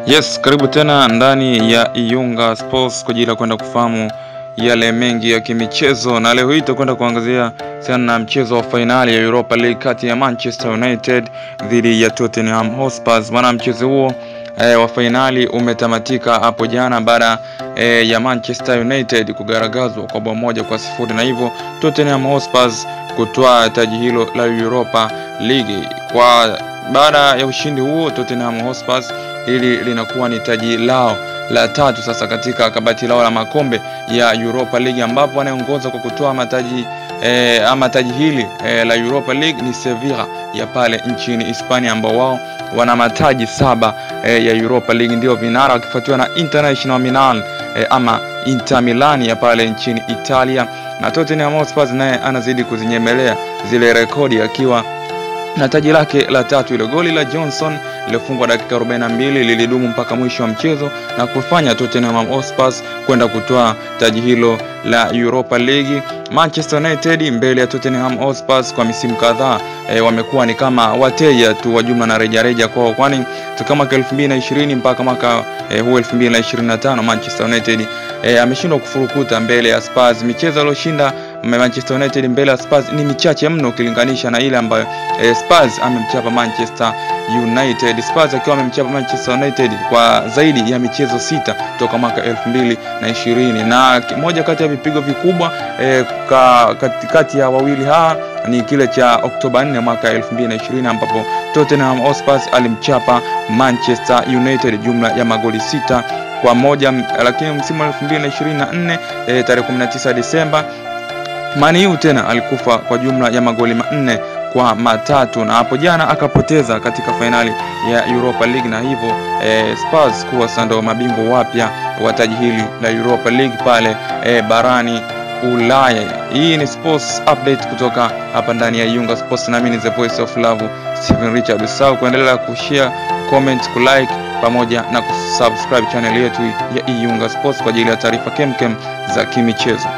Yes, karibu tena ndani ya Iyunga Sports kwa ajili ya kwenda kufahamu yale mengi ya kimichezo, na leo hii tutakwenda kuangazia sana mchezo wa finali ya Europa League kati ya Manchester United dhidi ya Tottenham Hotspur. Maana mchezo huo wa finali umetamatika hapo jana baada ya Manchester United kugaragazwa kwa bao 1-0, na hivyo Tottenham Hotspur kutwaa taji hilo la Europa League. Kwa baada ya ushindi huo, Tottenham Hotspur hili linakuwa ni taji lao la tatu sasa katika kabati lao la makombe ya Europa League, ambapo wanaongoza kwa kutoa mataji taji hili la Europa League ni Sevilla ya pale nchini Hispania, ambao wao wana mataji 7 ya Europa League, ndio vinara, wakifuatiwa na International Milan ama Inter Milan ya pale nchini Italia, na Tottenham Hotspur naye anazidi kuzinyemelea zile rekodi akiwa na taji lake la tatu. Ile goli la Johnson lilofungwa dakika 42 lilidumu mpaka mwisho wa mchezo na kufanya Tottenham Hotspur kwenda kutoa taji hilo la Europa League. Manchester United mbele ya Tottenham Hotspur kwa misimu kadhaa wamekuwa ni kama wateja tu wa jumla na reja kwao, kwani toka mwaka 2020 mpaka mwaka huu 2025 Manchester United ameshindwa kufurukuta mbele ya Spurs. Michezo aliyoshinda Manchester United mbele ya Spurs ni michache mno ukilinganisha na ile ambayo Spurs amemchapa Manchester United. Spurs akiwa amemchapa Manchester United kwa zaidi ya michezo 6 toka mwaka 2020, na moja kati ya vipigo vikubwa kati ya wawili hawa ni kile cha Oktoba 4 mwaka 2020, ambapo Tottenham Hotspur alimchapa Manchester United jumla ya magoli 6-1, lakini msimu wa 2024 tarehe 19 Disemba Man U tena alikufa kwa jumla ya magoli 4-3, na hapo jana akapoteza katika finali ya Europa League, na hivyo Spurs kuwa sando mabingwa wapya wa taji hili la Europa League pale barani Ulaya. Hii ni sports update kutoka hapa ndani ya Iyunga Sports, na mimi ni the voice of love Steven Richard. Usahau kuendelea kushare, comment, kulike pamoja na kusubscribe channel yetu ya Iyunga Sports kwa ajili ya taarifa kemkem za kimichezo.